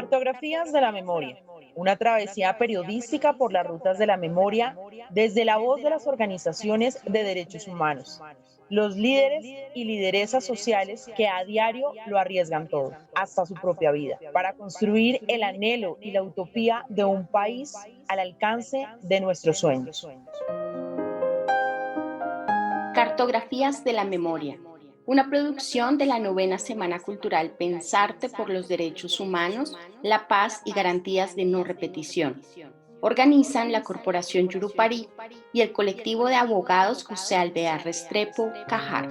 Cartografías de la memoria, una travesía periodística por las rutas de la memoria desde la voz de las organizaciones de derechos humanos, los líderes y lideresas sociales que a diario lo arriesgan todo, hasta su propia vida, para construir el anhelo y la utopía de un país al alcance de nuestros sueños. Cartografías de la Memoria, una producción de la Novena Semana Cultural Pensarte por los Derechos Humanos, la Paz y Garantías de No Repetición. Organizan la Corporación Yurupari y el colectivo de abogados José Alvear Restrepo, Cajar.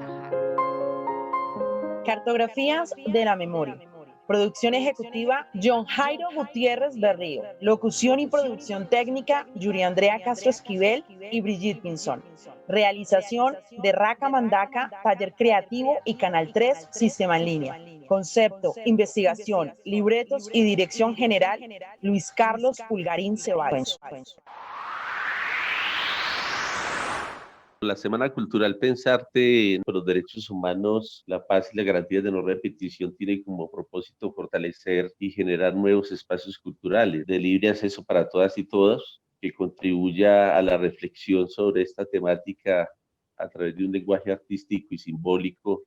Cartografías de la memoria. Producción ejecutiva, John Jairo Gutiérrez Berrío. Locución y producción técnica, Yuri Andrea Castro Esquivel y Brigitte Pinzón. Realización de Raca Mandaca, Taller Creativo y Canal 3, Sistema en Línea. Concepto, investigación, libretos y dirección general, Luis Carlos Pulgarín Ceballos. La Semana Cultural Pensarte por los Derechos Humanos, la Paz y las Garantías de No Repetición tiene como propósito fortalecer y generar nuevos espacios culturales de libre acceso para todas y todos, que contribuya a la reflexión sobre esta temática a través de un lenguaje artístico y simbólico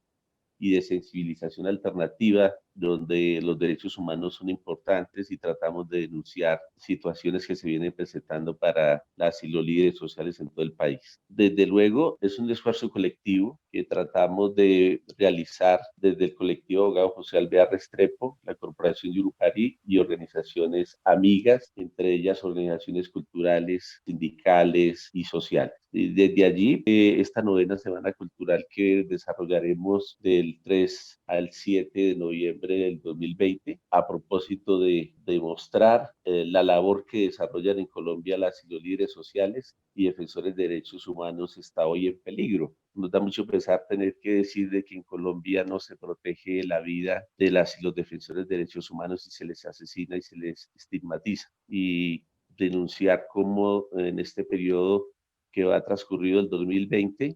y de sensibilización alternativa, donde los derechos humanos son importantes y tratamos de denunciar situaciones que se vienen presentando para las y los líderes sociales en todo el país. Desde luego, es un esfuerzo colectivo que tratamos de realizar desde el colectivo abogado José Alvear Restrepo, la Corporación Yurupari y organizaciones amigas, entre ellas organizaciones culturales, sindicales y sociales. Y desde allí, esta novena semana cultural que desarrollaremos del 3 al 7 de noviembre del 2020, a propósito de demostrar la labor que desarrollan en Colombia las y los líderes sociales y defensores de derechos humanos está hoy en peligro. Nos da mucho pesar tener que decir de que en Colombia no se protege la vida de las y los defensores de derechos humanos y se les asesina y se les estigmatiza. Y denunciar cómo en este periodo que va transcurrido el 2020,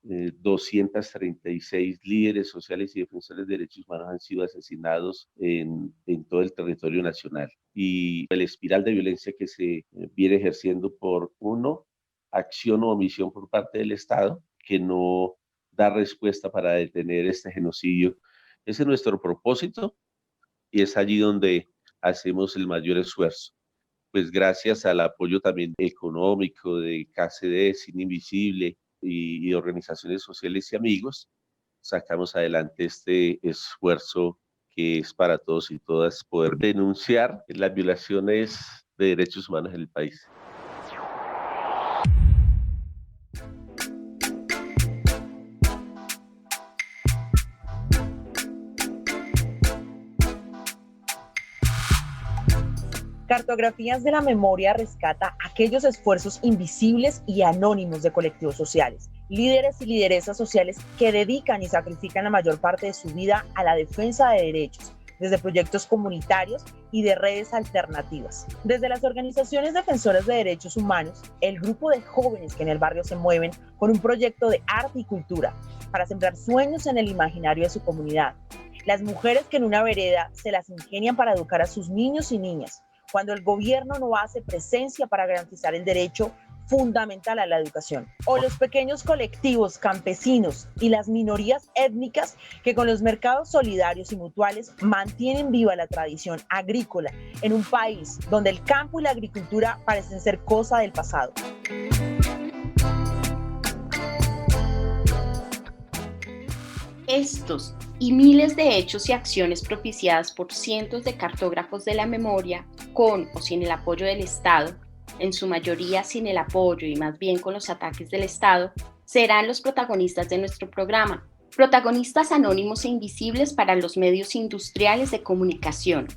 236 líderes sociales y defensores de derechos humanos han sido asesinados en todo el territorio nacional. Y el espiral de violencia que se viene ejerciendo por, uno, acción o omisión por parte del Estado, que no da respuesta para detener este genocidio. Ese es nuestro propósito y es allí donde hacemos el mayor esfuerzo. Pues gracias al apoyo también económico de KCD, Cine Invisible y organizaciones sociales y amigos, sacamos adelante este esfuerzo que es para todos y todas poder denunciar las violaciones de derechos humanos en el país. Cartografías de la memoria rescata aquellos esfuerzos invisibles y anónimos de colectivos sociales, líderes y lideresas sociales que dedican y sacrifican la mayor parte de su vida a la defensa de derechos, desde proyectos comunitarios y de redes alternativas. Desde las organizaciones defensoras de derechos humanos, el grupo de jóvenes que en el barrio se mueven con un proyecto de arte y cultura para sembrar sueños en el imaginario de su comunidad. Las mujeres que en una vereda se las ingenian para educar a sus niños y niñas, cuando el gobierno no hace presencia para garantizar el derecho fundamental a la educación. O los pequeños colectivos campesinos y las minorías étnicas que con los mercados solidarios y mutuales mantienen viva la tradición agrícola en un país donde el campo y la agricultura parecen ser cosa del pasado. Estos y miles de hechos y acciones propiciadas por cientos de cartógrafos de la memoria, con o sin el apoyo del Estado, en su mayoría sin el apoyo y más bien con los ataques del Estado, serán los protagonistas de nuestro programa, protagonistas anónimos e invisibles para los medios industriales de comunicación,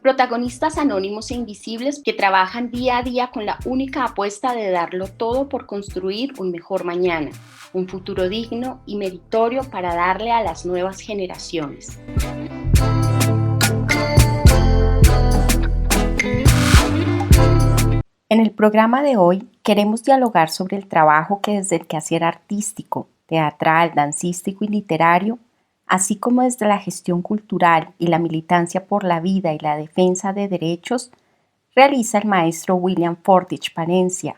protagonistas anónimos e invisibles que trabajan día a día con la única apuesta de darlo todo por construir un mejor mañana, un futuro digno y meritorio para darle a las nuevas generaciones. En el programa de hoy queremos dialogar sobre el trabajo que desde el quehacer artístico, teatral, dancístico y literario así como desde la gestión cultural y la militancia por la vida y la defensa de derechos, realiza el maestro William Fortich Palencia,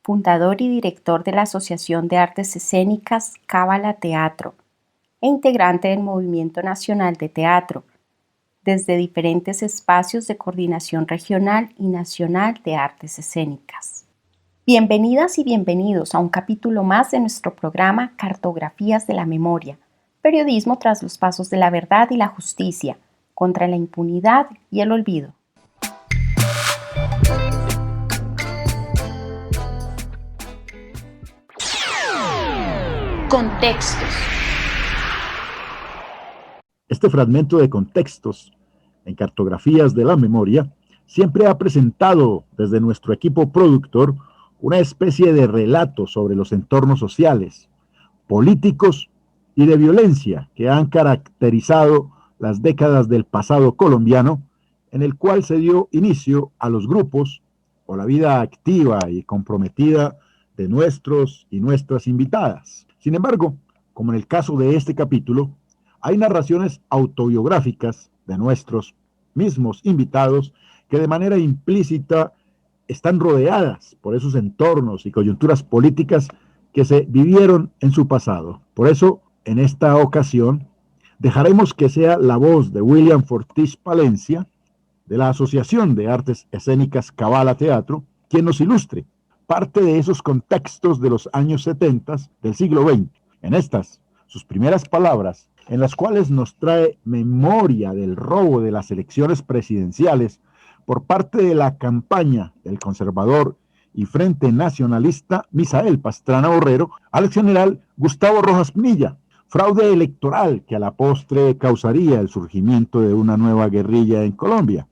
fundador y director de la Asociación de Artes Escénicas Cábala Teatro e integrante del Movimiento Nacional de Teatro, desde diferentes espacios de coordinación regional y nacional de artes escénicas. Bienvenidas y bienvenidos a un capítulo más de nuestro programa Cartografías de la Memoria, periodismo tras los pasos de la verdad y la justicia, contra la impunidad y el olvido. Contextos. Este fragmento de contextos en Cartografías de la Memoria siempre ha presentado desde nuestro equipo productor una especie de relato sobre los entornos sociales, políticos y de violencia que han caracterizado las décadas del pasado colombiano, en el cual se dio inicio a los grupos o la vida activa y comprometida de nuestros y nuestras invitadas. Sin embargo, como en el caso de este capítulo, hay narraciones autobiográficas de nuestros mismos invitados que de manera implícita están rodeadas por esos entornos y coyunturas políticas que se vivieron en su pasado. Por eso, en esta ocasión, dejaremos que sea la voz de William Fortich Palencia, de la Asociación de Artes Escénicas Cábala Teatro, quien nos ilustre parte de esos contextos de los años 70 del siglo XX. En estas, sus primeras palabras, en las cuales nos trae memoria del robo de las elecciones presidenciales por parte de la campaña del conservador y Frente Nacionalista Misael Pastrana Borrero al general Gustavo Rojas Pinilla, fraude electoral que a la postre causaría el surgimiento de una nueva guerrilla en Colombia,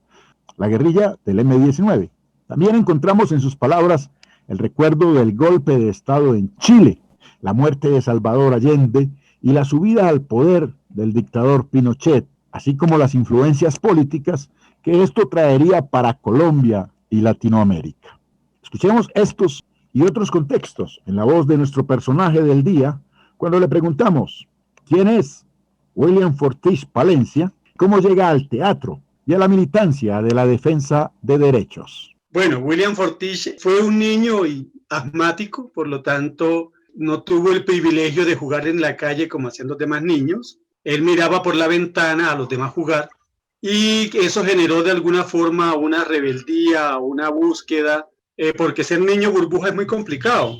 la guerrilla del M-19. También encontramos en sus palabras el recuerdo del golpe de Estado en Chile, la muerte de Salvador Allende y la subida al poder del dictador Pinochet, así como las influencias políticas que esto traería para Colombia y Latinoamérica. Escuchemos estos y otros contextos en la voz de nuestro personaje del día cuando le preguntamos ¿quién es William Fortich Palencia? ¿Cómo llega al teatro y a la militancia de la defensa de derechos? Bueno, William Fortich fue un niño asmático, por lo tanto no tuvo el privilegio de jugar en la calle como hacían los demás niños. Él miraba por la ventana a los demás jugar y eso generó de alguna forma una rebeldía, una búsqueda, porque ser niño burbuja es muy complicado,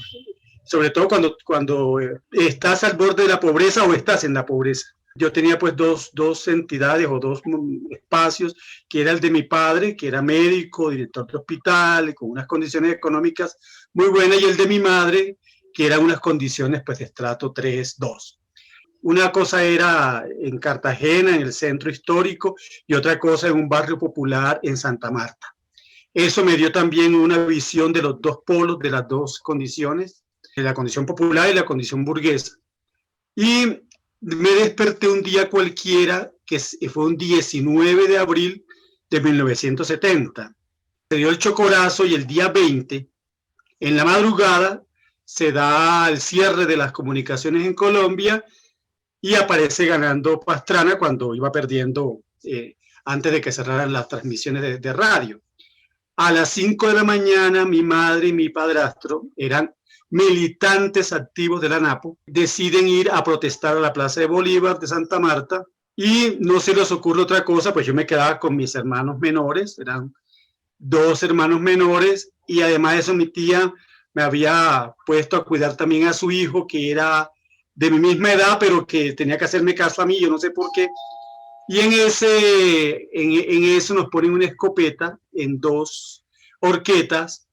sobre todo cuando estás al borde de la pobreza o estás en la pobreza. Yo tenía pues dos entidades o dos espacios, que era el de mi padre, que era médico, director de hospital, con unas condiciones económicas muy buenas, y el de mi madre, que eran unas condiciones pues de estrato 3, 2. Una cosa era en Cartagena, en el centro histórico, y otra cosa en un barrio popular en Santa Marta. Eso me dio también una visión de los dos polos, de las dos condiciones, de la condición popular y la condición burguesa. Y me desperté un día cualquiera, que fue un 19 de abril de 1970. Se dio el chocorazo y el día 20, en la madrugada, se da el cierre de las comunicaciones en Colombia y aparece ganando Pastrana cuando iba perdiendo antes de que cerraran las transmisiones de radio. A las 5 de la mañana, mi madre y mi padrastro eran militantes activos de la ANAPO, deciden ir a protestar a la Plaza de Bolívar de Santa Marta y no se les ocurre otra cosa, pues yo me quedaba con mis hermanos menores, eran 2 hermanos menores, y además de eso mi tía me había puesto a cuidar también a su hijo, que era de mi misma edad, pero que tenía que hacerme caso a mí, yo no sé por qué. Y en eso nos ponen una escopeta en 2 horquetas,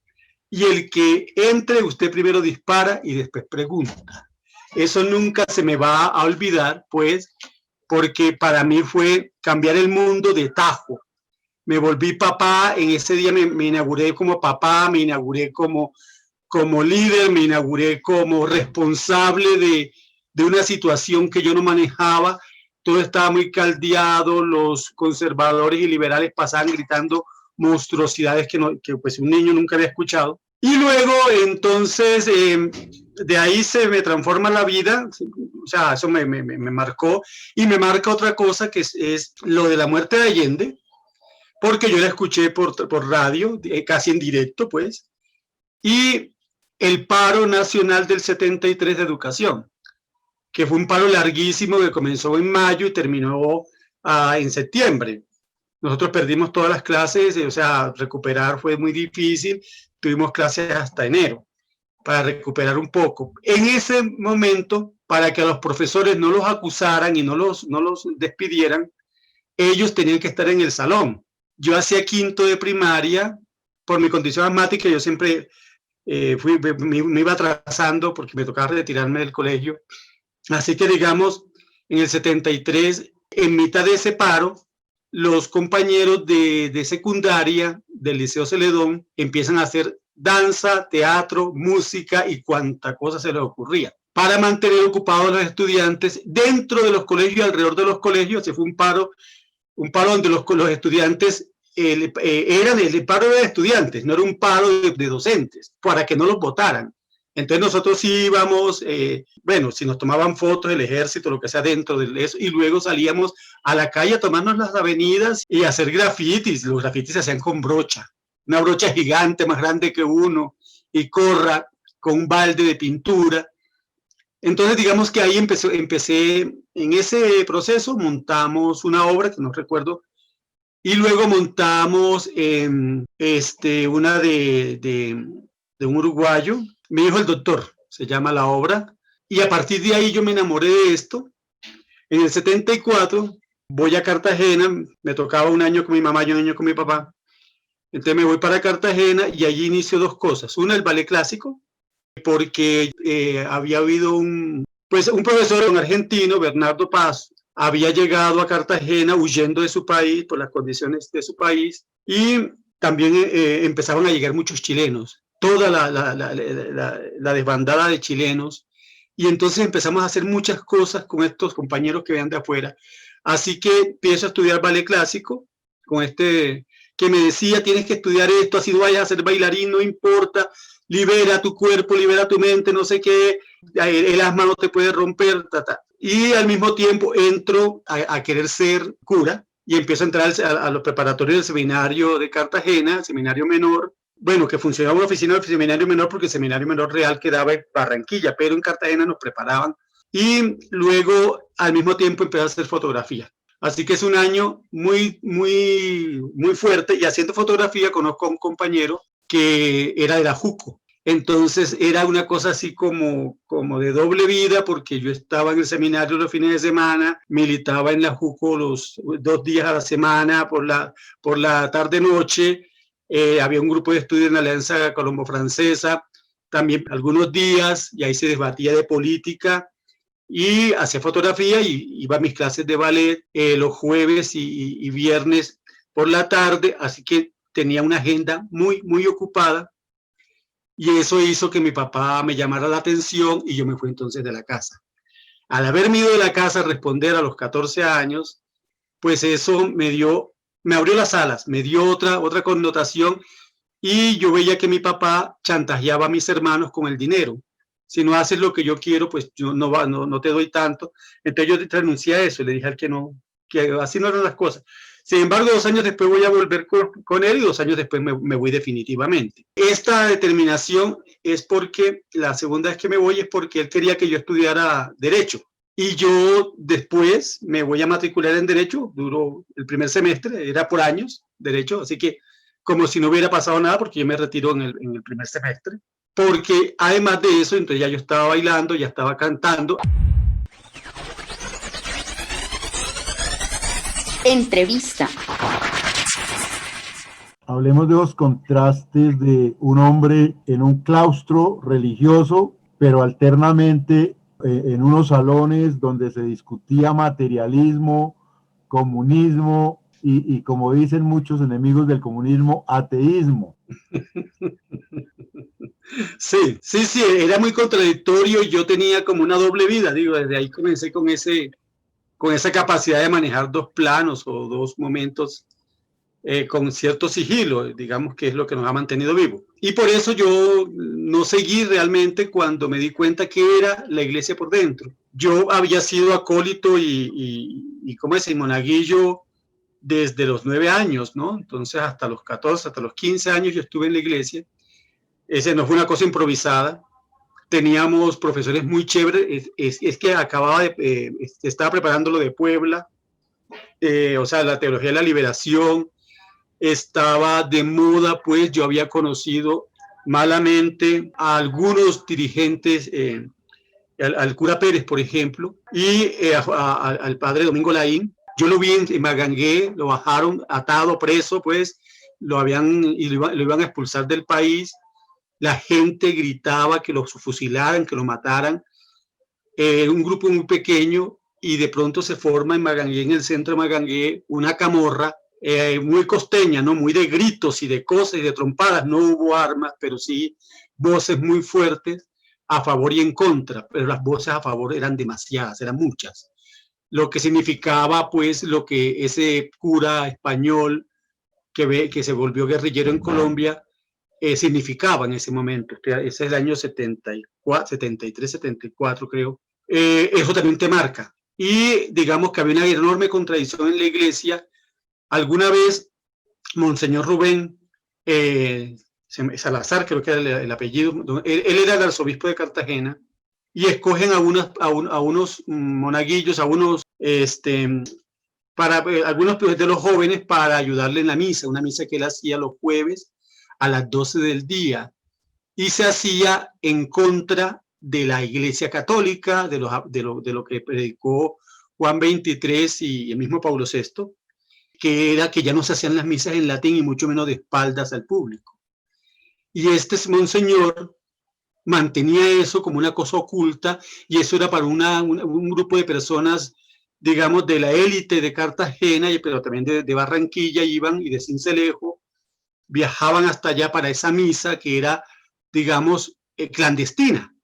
y el que entre, usted primero dispara y después pregunta. Eso nunca se me va a olvidar, pues, porque para mí fue cambiar el mundo de tajo. Me volví papá, en ese día me inauguré como papá, me inauguré como líder, me inauguré como responsable de una situación que yo no manejaba. Todo estaba muy caldeado, los conservadores y liberales pasaban gritando monstruosidades que pues un niño nunca había escuchado. Y luego, entonces, de ahí se me transforma la vida, o sea, eso me marcó, y me marca otra cosa que es lo de la muerte de Allende, porque yo la escuché por radio, casi en directo, pues, y el paro nacional del 73 de educación, que fue un paro larguísimo que comenzó en mayo y terminó en septiembre. Nosotros perdimos todas las clases, o sea, recuperar fue muy difícil, tuvimos clases hasta enero para recuperar un poco. En ese momento, para que a los profesores no los acusaran y no los despidieran, ellos tenían que estar en el salón. Yo hacía quinto de primaria, por mi condición asmática, yo siempre me iba atrasando porque me tocaba retirarme del colegio. Así que, digamos, en el 73, en mitad de ese paro, los compañeros de secundaria del Liceo Celedón empiezan a hacer danza, teatro, música y cuanta cosa se les ocurría para mantener ocupados a los estudiantes dentro de los colegios y alrededor de los colegios. Se fue un paro donde los estudiantes eran el paro de estudiantes, no era un paro de docentes, para que no los votaran. Entonces nosotros sí íbamos, bueno, si nos tomaban fotos del ejército, lo que sea dentro de eso, y luego salíamos a la calle a tomarnos las avenidas y a hacer grafitis. Los grafitis se hacían con brocha, una brocha gigante, más grande que uno, y corra con un balde de pintura. Entonces digamos que ahí empecé en ese proceso, montamos una obra que no recuerdo, y luego montamos una de un uruguayo. Me dijo el doctor, se llama la obra, y a partir de ahí yo me enamoré de esto. En el 74 voy a Cartagena, me tocaba un año con mi mamá y un año con mi papá. Entonces me voy para Cartagena y allí inicio dos cosas. Una, el ballet clásico, porque había habido un profesor, un argentino, Bernardo Paz, había llegado a Cartagena huyendo de su país por las condiciones de su país, y también empezaron a llegar muchos chilenos, toda la desbandada de chilenos, y entonces empezamos a hacer muchas cosas con estos compañeros que venían de afuera. Así que empiezo a estudiar ballet clásico con que me decía, tienes que estudiar esto, así no vayas a ser bailarín, no importa, libera tu cuerpo, libera tu mente, no sé qué, el asma no te puede romper, Y al mismo tiempo entro a querer ser cura y empiezo a entrar a los preparatorios del seminario de Cartagena, el seminario menor, bueno, que funcionaba una oficina del seminario menor porque el seminario menor real quedaba en Barranquilla, pero en Cartagena nos preparaban. Y luego al mismo tiempo empecé a hacer fotografía. Así que es un año muy, muy, muy fuerte, y haciendo fotografía conozco a un compañero que era de la JUCO. Entonces era una cosa así como de doble vida, porque yo estaba en el seminario los fines de semana, militaba en la JUCO los 2 días a la semana, por la tarde-noche, había un grupo de estudio en la Alianza Colombo-Francesa, también algunos días, y ahí se debatía de política, y hacía fotografía y iba a mis clases de ballet los jueves y viernes por la tarde, así que tenía una agenda muy, muy ocupada, y eso hizo que mi papá me llamara la atención y yo me fui entonces de la casa. Al haberme ido de la casa a responder a los 14 años, pues eso me abrió las alas, me dio otra connotación, y yo veía que mi papá chantajeaba a mis hermanos con el dinero. Si no haces lo que yo quiero, pues yo no te doy tanto. Entonces yo renuncié a eso y le dije al que no, que así no eran las cosas. Sin embargo, 2 años después voy a volver con él, y 2 años después me voy definitivamente. Esta determinación es porque la segunda vez que me voy es porque él quería que yo estudiara Derecho. Y yo después me voy a matricular en Derecho, duró el primer semestre, era por años, Derecho, así que como si no hubiera pasado nada, porque yo me retiro en el primer semestre. Porque además de eso, entonces ya yo estaba bailando, ya estaba cantando. Entrevista. Hablemos de los contrastes de un hombre en un claustro religioso, pero alternamente en unos salones donde se discutía materialismo, comunismo y como dicen muchos enemigos del comunismo, ateísmo. Sí, era muy contradictorio, y yo tenía como una doble vida, digo, desde ahí comencé con esa capacidad de manejar 2 planos o 2 momentos con cierto sigilo, digamos que es lo que nos ha mantenido vivos. Y por eso yo no seguí realmente cuando me di cuenta que era la iglesia por dentro. Yo había sido acólito y ¿cómo es? Y monaguillo desde los 9 años, ¿no? Entonces hasta los 14, hasta los 15 años yo estuve en la iglesia. Ese no fue una cosa improvisada. Teníamos profesores muy chéveres. Es que acababa de, estaba preparando lo de Puebla, o sea, la teología de la liberación. Estaba de moda, pues yo había conocido malamente a algunos dirigentes, al cura Pérez, por ejemplo, y al padre Domingo Laín. Yo lo vi en Magangué, lo bajaron atado, preso, pues lo iban a expulsar del país. La gente gritaba que lo fusilaran, que lo mataran. Un grupo muy pequeño, y de pronto se forma en Magangué, en el centro de Magangué, una camorra muy costeña, ¿no? Muy de gritos y de cosas y de trompadas. No hubo armas, pero sí voces muy fuertes a favor y en contra, pero las voces a favor eran demasiadas, eran muchas. Lo que significaba, pues, lo que ese cura español que se volvió guerrillero en Colombia significaba en ese momento. Ese es el año 74, 73, 74, creo. Eso también te marca. Y digamos que había una enorme contradicción en la iglesia. Alguna vez, Monseñor Rubén Salazar, creo que era el apellido, él era el arzobispo de Cartagena, y escogen a unos monaguillos, algunos de los jóvenes para ayudarle en la misa, una misa que él hacía los jueves a las 12 del día, y se hacía en contra de la Iglesia Católica, de lo que predicó Juan XXIII y el mismo Pablo VI, que era que ya no se hacían las misas en latín y mucho menos de espaldas al público. Y este monseñor mantenía eso como una cosa oculta, y eso era para un grupo de personas, digamos, de la élite de Cartagena, pero también de Barranquilla, iban, y de Sincelejo, viajaban hasta allá para esa misa que era, digamos, clandestina.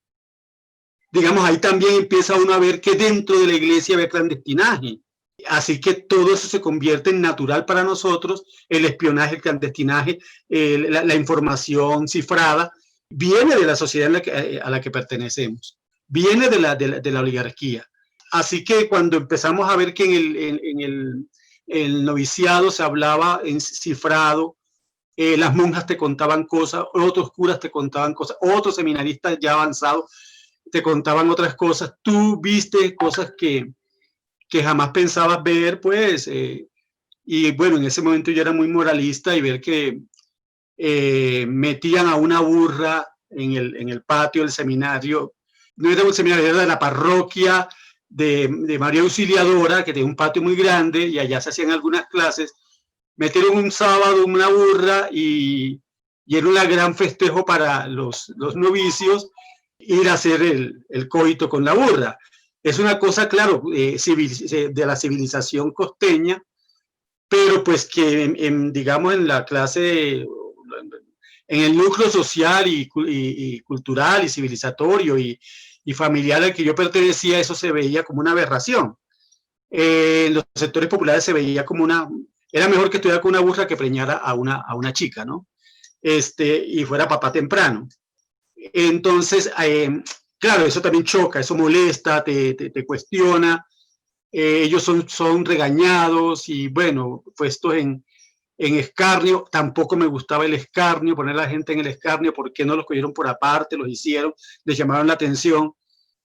Digamos, ahí también empieza uno a ver que dentro de la iglesia había clandestinaje. Así que todo eso se convierte en natural para nosotros. El espionaje, el clandestinaje, la información cifrada, viene de la sociedad a la que pertenecemos, viene de la oligarquía. Así que cuando empezamos a ver que en el noviciado se hablaba en cifrado, las monjas te contaban cosas, otros curas te contaban cosas, otros seminaristas ya avanzados te contaban otras cosas, tú viste cosas que jamás pensabas ver, pues, y bueno, en ese momento yo era muy moralista, y ver que metían a una burra en el patio del seminario. No era un seminario, era de la parroquia de María Auxiliadora, que tenía un patio muy grande, y allá se hacían algunas clases. Metieron un sábado una burra, y era un gran festejo para los novicios ir a hacer el coito con la burra. Es una cosa, claro, de la civilización costeña, pero pues que digamos en la clase, en el núcleo social y cultural y civilizatorio y familiar al que yo pertenecía, eso se veía como una aberración. En los sectores populares se veía como era mejor que estuviera con una burra que preñara a una chica, ¿no? Y fuera papá temprano. Entonces, claro, eso también choca, eso molesta, te cuestiona. Ellos son regañados, y bueno, puestos en escarnio. Tampoco me gustaba el escarnio, poner a la gente en el escarnio. ¿Por qué no los cogieron por aparte? Los hicieron, les llamaron la atención.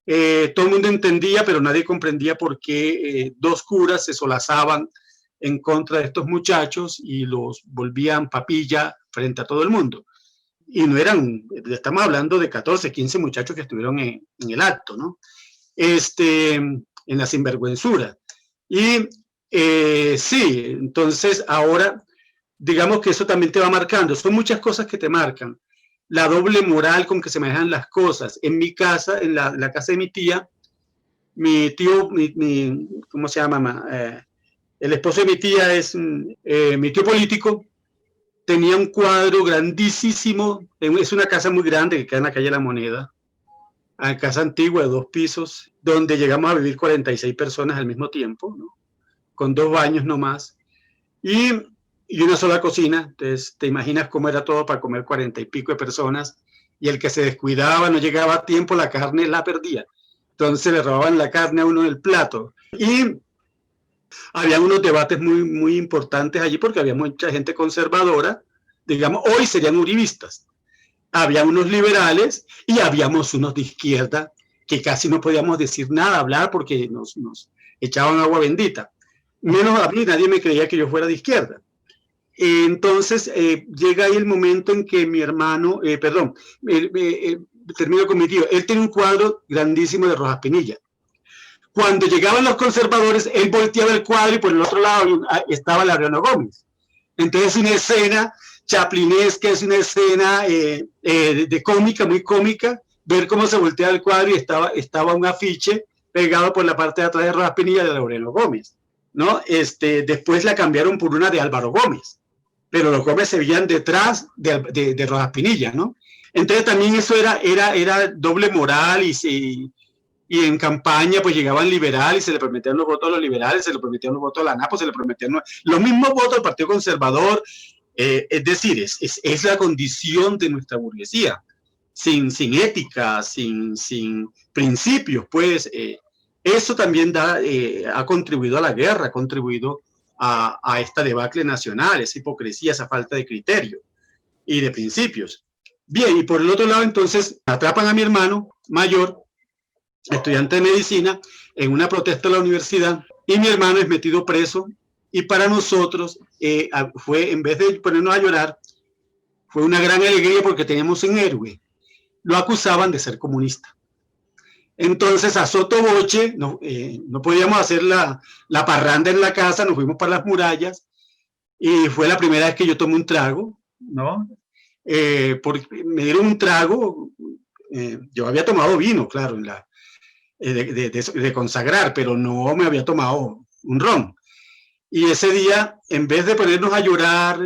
Todo el mundo entendía, pero nadie comprendía por qué dos curas se solazaban en contra de estos muchachos y los volvían papilla frente a todo el mundo. Y no estamos hablando de 14, 15 muchachos que estuvieron en el acto, ¿no? En la sinvergüenzura. Y sí, entonces ahora, digamos que eso también te va marcando. Son muchas cosas que te marcan. La doble moral con que se manejan las cosas. En mi casa, en la casa de mi tía, mi tío, ¿cómo se llama? El esposo de mi tía es mi tío político. Tenía un cuadro grandísimo, es una casa muy grande que queda en la calle La Moneda, una casa antigua de 2 pisos, donde llegamos a vivir 46 personas al mismo tiempo, ¿no? Con 2 baños nomás. Y y una sola cocina. Entonces, te imaginas cómo era todo para comer 40 y pico de personas, y el que se descuidaba, no llegaba a tiempo, la carne la perdía. Entonces le robaban la carne a uno en el plato. Y había unos debates muy, muy importantes allí porque había mucha gente conservadora, digamos, hoy serían uribistas. Había unos liberales y habíamos unos de izquierda que casi no podíamos decir nada, hablar, porque nos echaban agua bendita. Menos a mí, nadie me creía que yo fuera de izquierda. Entonces llega ahí el momento en que mi hermano, termino con mi tío, él tiene un cuadro grandísimo de Rojas Pinilla. Cuando llegaban los conservadores, él volteaba el cuadro y por el otro lado estaba Laureano Gómez. Entonces una escena chaplinesca, es una escena de cómica, muy cómica, ver cómo se voltea el cuadro y estaba un afiche pegado por la parte de atrás de Rojas Pinilla de Laureano Gómez, ¿no? Después la cambiaron por una de Álvaro Gómez, pero los Gómez se veían detrás de Rojas Pinilla, ¿no? Entonces también eso era doble moral, y en campaña pues llegaban liberales, se le prometían los votos a los liberales, se le prometían los votos a la ANAPO, se le prometían los mismos votos al Partido Conservador. Es decir, es la condición de nuestra burguesía, sin ética, sin principios, pues eso también ha contribuido a la guerra, ha contribuido a esta debacle nacional, esa hipocresía, esa falta de criterio y de principios. Bien, y por el otro lado entonces atrapan a mi hermano mayor, estudiante de medicina, en una protesta de la universidad, y mi hermano es metido preso, y para nosotros fue, en vez de ponernos a llorar, fue una gran alegría porque teníamos un héroe. Lo acusaban de ser comunista. Entonces, a sotoboche, no podíamos hacer la parranda en la casa, nos fuimos para las murallas, y fue la primera vez que yo tomé un trago, ¿no? Porque me dieron un trago, yo había tomado vino, claro, de consagrar, pero no me había tomado un ron. Y ese día, en vez de ponernos a llorar,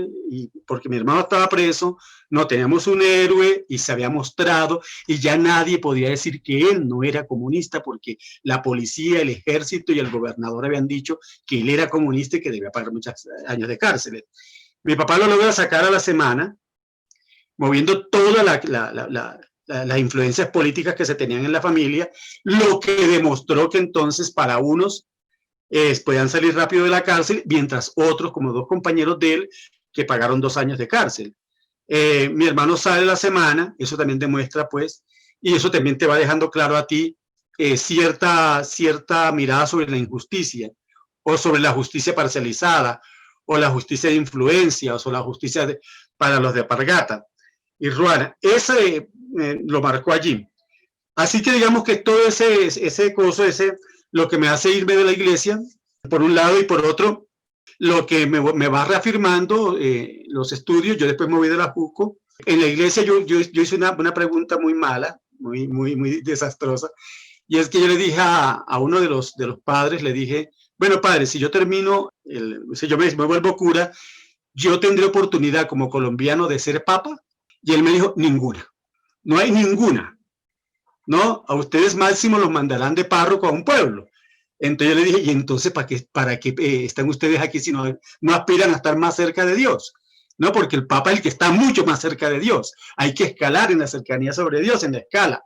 porque mi hermano estaba preso, no teníamos un héroe y se había mostrado, y ya nadie podía decir que él no era comunista, porque la policía, el ejército y el gobernador habían dicho que él era comunista y que debía pagar muchos años de cárcel. Mi papá lo logra sacar a la semana, moviendo todas las influencias políticas que se tenían en la familia, lo que demostró que entonces para unos podían salir rápido de la cárcel, mientras otros, como dos compañeros de él, que pagaron 2 años de cárcel. Mi hermano sale a la semana, eso también demuestra, pues, y eso también te va dejando claro a ti cierta mirada sobre la injusticia, o sobre la justicia parcializada, o la justicia de influencia, o sobre la justicia para los de Alpargata y Ruana. Ese lo marcó allí. Así que digamos que todo ese coso, lo que me hace irme de la iglesia, por un lado, y por otro, lo que me va reafirmando los estudios. Yo después me voy de la JUCO. En la iglesia yo hice una pregunta muy mala, muy desastrosa, y es que yo le dije a uno de los padres, le dije, bueno, padre, si yo termino, si yo me vuelvo cura, ¿yo tendré oportunidad como colombiano de ser papa? Y él me dijo, ninguna, no hay ninguna, ¿no? A ustedes máximo los mandarán de párroco a un pueblo. Entonces yo le dije, ¿y entonces para qué están ustedes aquí si no aspiran a estar más cerca de Dios? No, porque el Papa es el que está mucho más cerca de Dios. Hay que escalar en la cercanía sobre Dios, en la escala.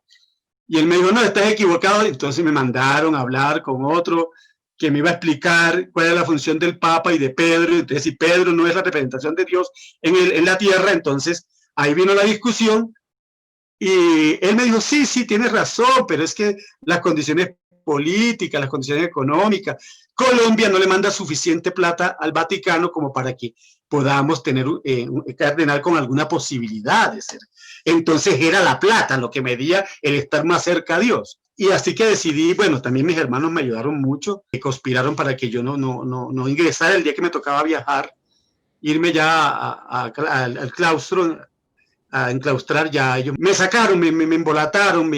Y él me dijo, no, estás equivocado. Entonces me mandaron a hablar con otro que me iba a explicar cuál es la función del Papa y de Pedro. Entonces, si Pedro no es la representación de Dios en la tierra, entonces ahí vino la discusión. Y él me dijo, sí, tienes razón, pero es que las condiciones políticas, las condiciones económicas, Colombia no le manda suficiente plata al Vaticano como para que podamos tener un cardenal con alguna posibilidad de ser. Entonces era la plata lo que medía el estar más cerca a Dios. Y así que decidí, bueno, también mis hermanos me ayudaron mucho, que conspiraron para que yo no ingresara el día que me tocaba viajar, irme ya al claustro, a enclaustrar. Ya ellos me sacaron, me embolataron,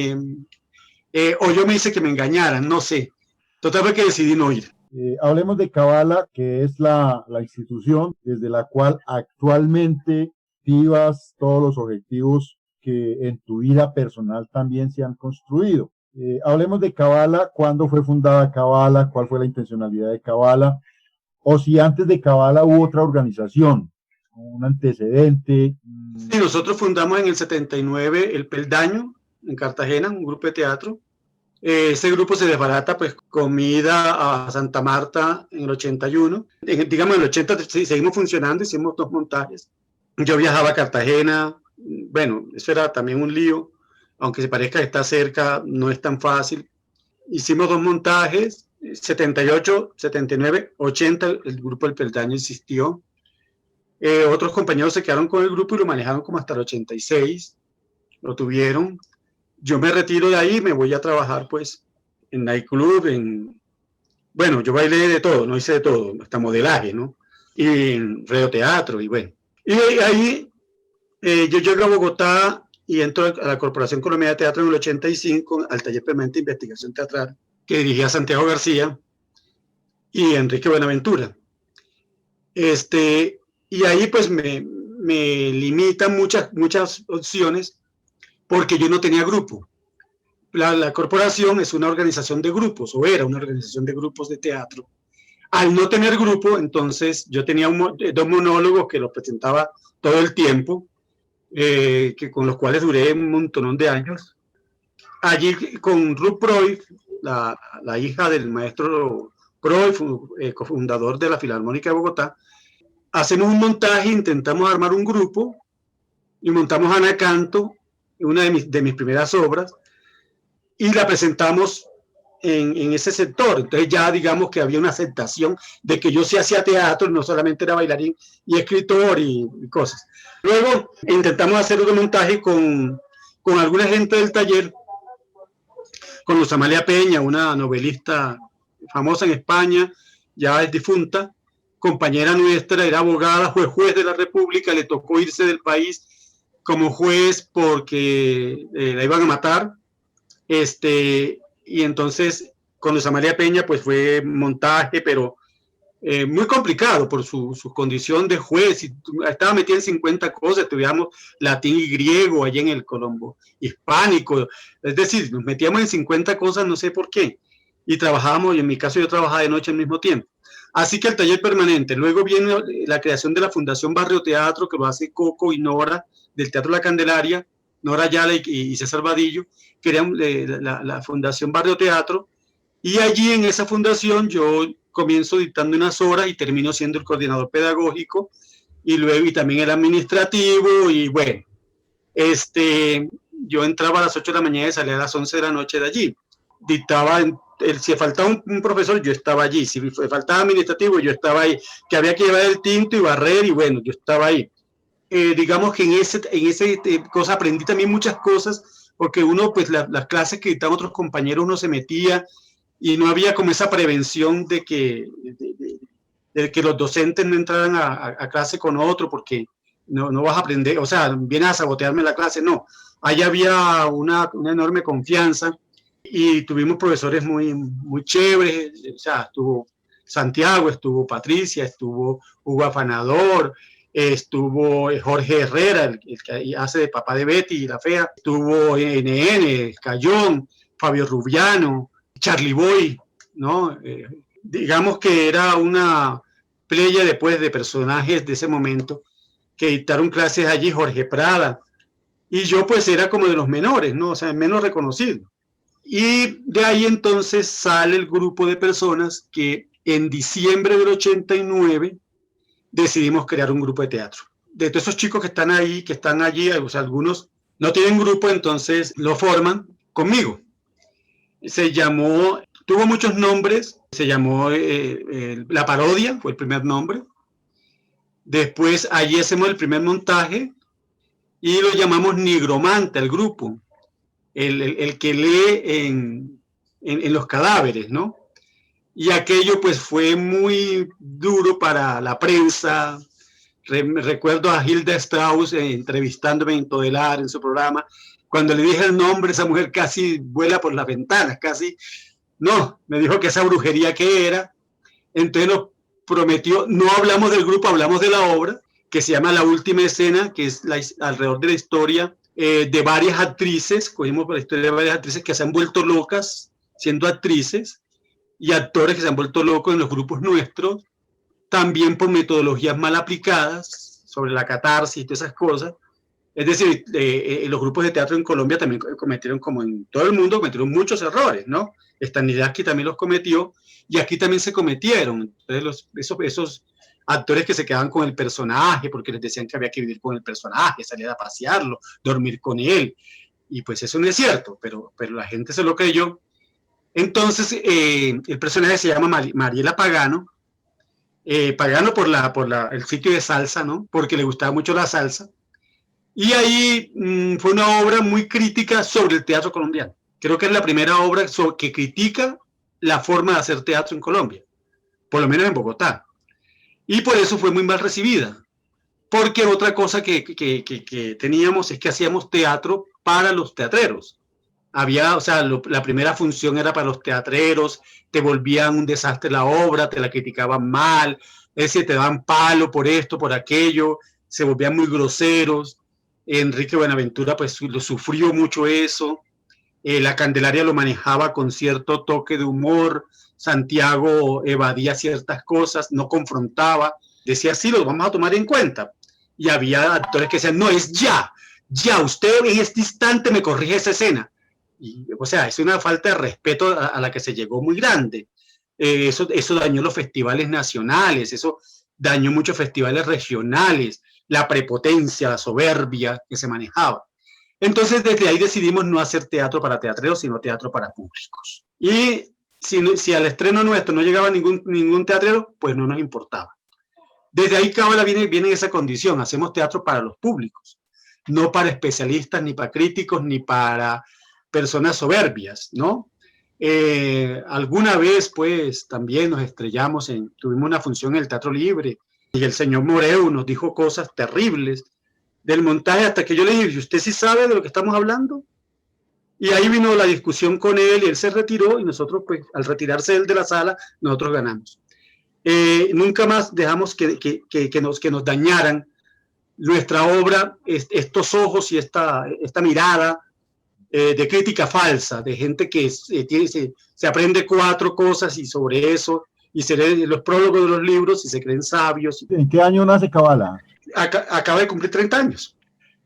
o yo me hice que me engañaran, no sé. Total fue que decidí no ir. Hablemos de Cabala, que es la institución desde la cual actualmente vivas todos los objetivos que en tu vida personal también se han construido. Hablemos de Cabala, cuándo fue fundada Cabala, cuál fue la intencionalidad de Cabala, o si antes de Cabala hubo otra organización, un antecedente. Sí, nosotros fundamos en el 79 el Peldaño, en Cartagena, un grupo de teatro. Ese grupo se desbarata pues comida a Santa Marta en el 81. Digamos, en el 80 sí, seguimos funcionando, hicimos 2 montajes. Yo viajaba a Cartagena, bueno, eso era también un lío, aunque se parezca que está cerca, no es tan fácil. Hicimos 2 montajes, 78, 79, 80, el grupo del Peldaño existió. Otros compañeros se quedaron con el grupo y lo manejaron como hasta el 86, lo tuvieron. Yo me retiro de ahí, me voy a trabajar pues en nightclub, bueno, yo bailé de todo, no hice de todo, hasta modelaje, ¿no? Y en radioteatro, y bueno. Y ahí yo llego a Bogotá y entro a la Corporación Colombiana de Teatro en el 85, al taller permanente de investigación teatral, que dirigía Santiago García y Enrique Buenaventura. Y ahí pues me limitan muchas opciones porque yo no tenía grupo. La corporación es una organización de grupos, o era una organización de grupos de teatro. Al no tener grupo, entonces yo tenía 2 monólogos que los presentaba todo el tiempo, con los cuales duré un montón de años. Allí con Ruth Proy, la hija del maestro Proy, cofundador de la Filarmónica de Bogotá, hacemos un montaje, intentamos armar un grupo y montamos Anacanto, una de mis primeras obras, y la presentamos en ese sector. Entonces ya digamos que había una aceptación de que yo sí hacía teatro, no solamente era bailarín y escritor y cosas. Luego intentamos hacer un montaje con alguna gente del taller, con Luz Amalia Peña, una novelista famosa en España, ya es difunta, compañera nuestra, era abogada, fue juez de la República, le tocó irse del país como juez porque la iban a matar. Y entonces con Luz Amalia Peña pues fue montaje, pero muy complicado por su condición de juez, y estaba metida en 50 cosas, estudiamos latín y griego allí en el Colombo hispánico, es decir, nos metíamos en 50 cosas, no sé por qué, y trabajábamos, y en mi caso yo trabajaba de noche al mismo tiempo. Así que el taller permanente, luego viene la creación de la Fundación Barrio Teatro, que lo hace Coco y Nora, del Teatro La Candelaria, Nora Ayala y César Vadillo, crean la Fundación Barrio Teatro, y allí en esa fundación yo comienzo dictando unas horas y termino siendo el coordinador pedagógico, y luego y también el administrativo, y bueno, yo entraba a las 8 de la mañana y salía a las 11 de la noche de allí. Dictaba, si faltaba un profesor, yo estaba allí, si faltaba administrativo, yo estaba ahí, que había que llevar el tinto y barrer, y bueno, yo estaba ahí. Digamos que en ese cosa aprendí también muchas cosas, porque uno, pues las clases que dictaban otros compañeros, uno se metía y no había como esa prevención de que los docentes no entraran a clase con otro, porque no vas a aprender, o sea, vienes a sabotearme la clase, no. Ahí había una enorme confianza y tuvimos profesores muy chéveres, o sea, estuvo Santiago, estuvo Patricia, estuvo Hugo Afanador, estuvo Jorge Herrera, el que hace de papá de Betty y la fea, estuvo NN, Cayón, Fabio Rubiano, Charlie Boy, ¿no? Digamos que era una playa después de personajes de ese momento que dictaron clases allí, Jorge Prada, y yo pues era como de los menores, ¿no? O sea, menos reconocido. Y de ahí entonces sale el grupo de personas que en diciembre del 89 decidimos crear un grupo de teatro. De todos esos chicos que están allí, o sea, algunos no tienen grupo, entonces lo forman conmigo. Se llamó, tuvo muchos nombres, se llamó La Parodia, fue el primer nombre. Después allí hacemos el primer montaje y lo llamamos Nigromante, el grupo, el que lee en los cadáveres, ¿no? Y aquello pues fue muy duro para la prensa. Recuerdo a Hilda Strauss entrevistándome en Todelar, en su programa. Cuando le dije el nombre, esa mujer casi vuela por las ventanas, casi. No, me dijo que esa brujería que era. Entonces nos prometió, no hablamos del grupo, hablamos de la obra, que se llama La Última Escena, que es alrededor de la historia de varias actrices. Cogimos la historia de varias actrices que se han vuelto locas siendo actrices, y actores que se han vuelto locos en los grupos nuestros, también por metodologías mal aplicadas sobre la catarsis y todas esas cosas. Es decir, los grupos de teatro en Colombia también cometieron, como en todo el mundo, cometieron muchos errores, ¿no? Stanislavski también los cometió y aquí también se cometieron. Entonces, esos actores que se quedaban con el personaje porque les decían que había que vivir con el personaje, salir a pasearlo, dormir con él. Y pues eso no es cierto, pero la gente se lo creyó. Entonces, el personaje se llama Mariela Pagano, Pagano por el sitio de salsa, ¿no? Porque le gustaba mucho la salsa. Y ahí fue una obra muy crítica sobre el teatro colombiano. Creo que es la primera obra que critica la forma de hacer teatro en Colombia, por lo menos en Bogotá. Y por eso fue muy mal recibida. Porque otra cosa que teníamos es que hacíamos teatro para los teatreros. La primera función era para los teatreros, te volvían un desastre la obra, te la criticaban mal, es decir, te daban palo por esto, por aquello, se volvían muy groseros. Enrique Buenaventura pues lo sufrió mucho eso, la Candelaria lo manejaba con cierto toque de humor, Santiago evadía ciertas cosas, no confrontaba, decía sí, lo vamos a tomar en cuenta, y había actores que decían no, es ya, usted en este instante me corrige esa escena, y, o sea, es una falta de respeto a la que se llegó muy grande. Eso dañó los festivales nacionales, eso dañó muchos festivales regionales, la prepotencia, la soberbia que se manejaba. Entonces, desde ahí decidimos no hacer teatro para teatreros, sino teatro para públicos. Y si al estreno nuestro no llegaba ningún teatrero, pues no nos importaba. Desde ahí Cábala viene en esa condición, hacemos teatro para los públicos, no para especialistas, ni para críticos, ni para personas soberbias, ¿no? Alguna vez, pues, también nos estrellamos, tuvimos una función en el Teatro Libre, y el señor Moreu nos dijo cosas terribles del montaje, hasta que yo le dije, ¿usted sí sabe de lo que estamos hablando? Y ahí vino la discusión con él, y él se retiró, y nosotros, pues, al retirarse él de la sala, nosotros ganamos. Nunca más dejamos que nos dañaran nuestra obra, estos ojos y esta mirada de crítica falsa, de gente que se aprende 4 cosas y sobre eso, y se leen los prólogos de los libros y se creen sabios. ¿En qué año nace Cábala? Acaba de cumplir 30 años.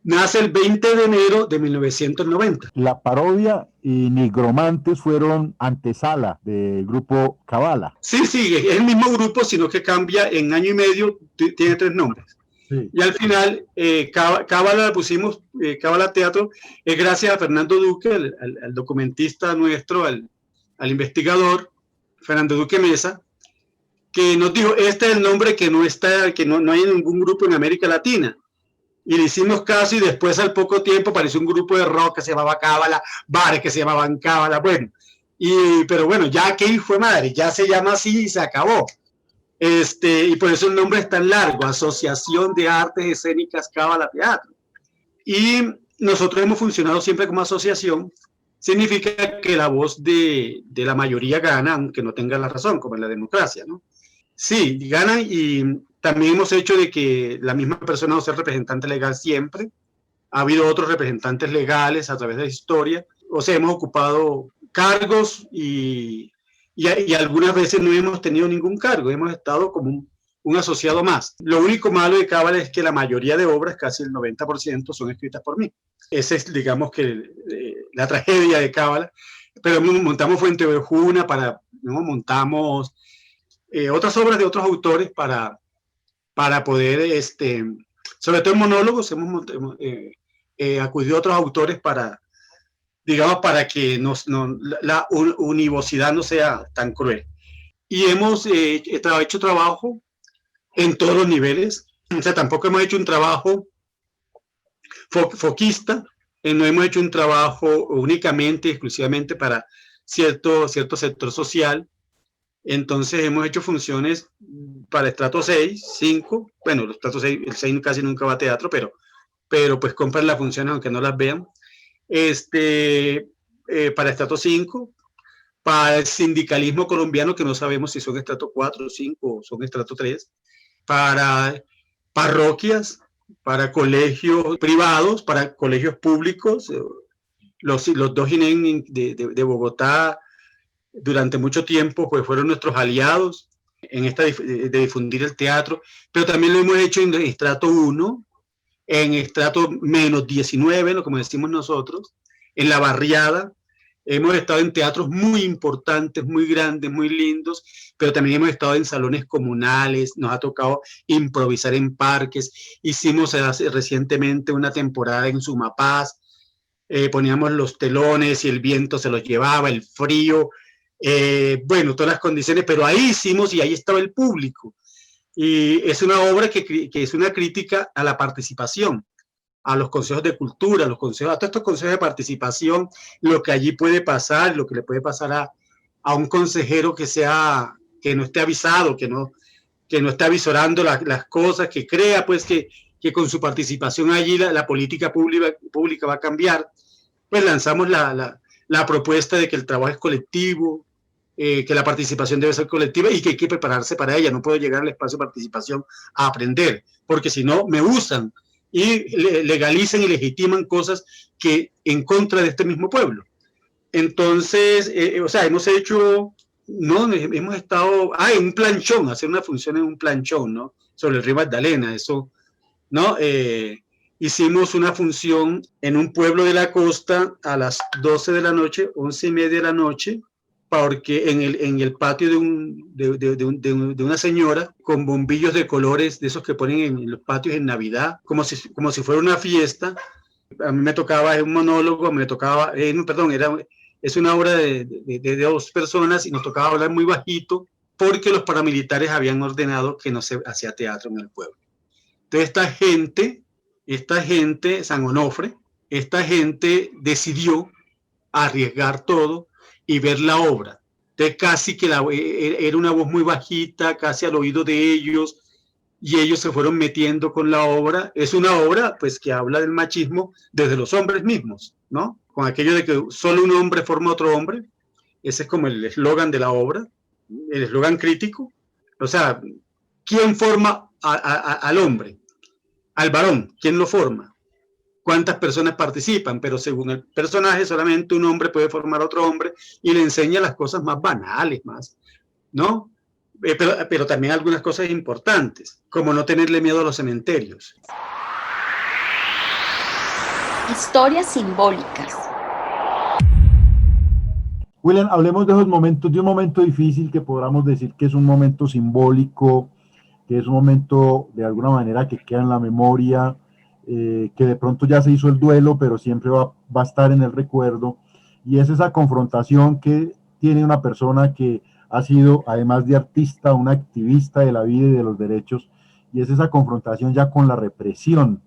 Nace el 20 de enero de 1990. La parodia y Nigromantes fueron antesala del grupo Cábala. Sí, es el mismo grupo, sino que cambia en año y medio, tiene 3 nombres. Sí. Y al final, Cábala pusimos, Cábala Teatro, es gracias a Fernando Duque, al documentista nuestro, al investigador, Fernando Duque Mesa, que nos dijo, este es el nombre que no hay en ningún grupo en América Latina. Y le hicimos caso y después al poco tiempo apareció un grupo de rock que se llamaba Cábala, bares que se llamaban Cábala, bueno. Pero bueno, ya aquí fue madre, ya se llama así y se acabó. Y por eso el nombre es tan largo, Asociación de Artes Escénicas Cábala Teatro. Y nosotros hemos funcionado siempre como asociación, significa que la voz de la mayoría gana, aunque no tenga la razón, como en la democracia, ¿no? Sí, ganan, y también hemos hecho de que la misma persona no sea representante legal siempre. Ha habido otros representantes legales a través de la historia. O sea, hemos ocupado cargos y algunas veces no hemos tenido ningún cargo. Hemos estado como un asociado más. Lo único malo de Cábala es que la mayoría de obras, casi el 90%, son escritas por mí. Esa es, digamos, que la tragedia de Cábala. Pero montamos Fuente Ovejuna, montamos otras obras de otros autores para poder, sobre todo en monólogos, hemos acudido a otros autores para, digamos, para que la univocidad no sea tan cruel. Y hemos hecho trabajo en todos los niveles. O sea, tampoco hemos hecho un trabajo foquista, no hemos hecho un trabajo únicamente, exclusivamente para cierto sector social. Entonces hemos hecho funciones para estrato 6, 5, bueno, el estrato 6, el 6 casi nunca va a teatro, pero pues compran las funciones aunque no las vean. Para estrato 5, para el sindicalismo colombiano, que no sabemos si son estrato 4 o 5 o son estrato 3, para parroquias, para colegios privados, para colegios públicos, los 2 INEM de Bogotá durante mucho tiempo pues fueron nuestros aliados. en esta de difundir el teatro, pero también lo hemos hecho en estrato 1, en estrato menos 19, como decimos nosotros, en la barriada. Hemos estado en teatros muy importantes, muy grandes, muy lindos, pero también hemos estado en salones comunales, nos ha tocado improvisar en parques. Hicimos recientemente una temporada en Sumapaz, poníamos los telones y el viento se los llevaba, el frío, bueno, todas las condiciones, pero ahí hicimos y ahí estaba el público. Y es una obra que es una crítica a la participación, a los consejos de cultura, a todos estos consejos de participación, lo que allí puede pasar, lo que le puede pasar a un consejero que no esté avisado, que no esté avisorando las cosas, que crea pues que con su participación allí la política pública va a cambiar. Pues lanzamos la propuesta de que el trabajo es colectivo, que la participación debe ser colectiva y que hay que prepararse para ella. No puedo llegar al espacio de participación a aprender, porque si no me usan y legalizan y legitiman cosas que en contra de este mismo pueblo. Entonces, o sea, hemos hecho, no, hemos estado, en un planchón, hacer una función en un planchón, ¿no? Sobre el río Magdalena, eso, ¿no? Hicimos una función en un pueblo de la costa a las 12 de la noche, 11:30 de la noche, porque en el patio de una señora con bombillos de colores, de esos que ponen en los patios en Navidad, como si fuera una fiesta. A mí me tocaba un monólogo, es una obra de 2 personas y nos tocaba hablar muy bajito porque los paramilitares habían ordenado que no se hacía teatro en el pueblo. Entonces esta gente, San Onofre, esta gente decidió arriesgar todo y ver la obra. Entonces casi que era una voz muy bajita, casi al oído de ellos, y ellos se fueron metiendo con la obra. Es una obra pues que habla del machismo desde los hombres mismos, ¿no? Con aquello de que solo un hombre forma otro hombre. Ese es como el eslogan de la obra, el eslogan crítico. O sea, ¿quién forma al hombre? Al varón, ¿quién lo forma? ¿Cuántas personas participan? Pero según el personaje, solamente un hombre puede formar a otro hombre y le enseña las cosas más banales, ¿no? Pero también algunas cosas importantes, como no tenerle miedo a los cementerios. Historias simbólicas. William, hablemos de esos momentos, de un momento difícil que podamos decir que es un momento simbólico, que es un momento de alguna manera que queda en la memoria, que de pronto ya se hizo el duelo, pero siempre va a estar en el recuerdo, y es esa confrontación que tiene una persona que ha sido, además de artista, una activista de la vida y de los derechos, y es esa confrontación ya con la represión,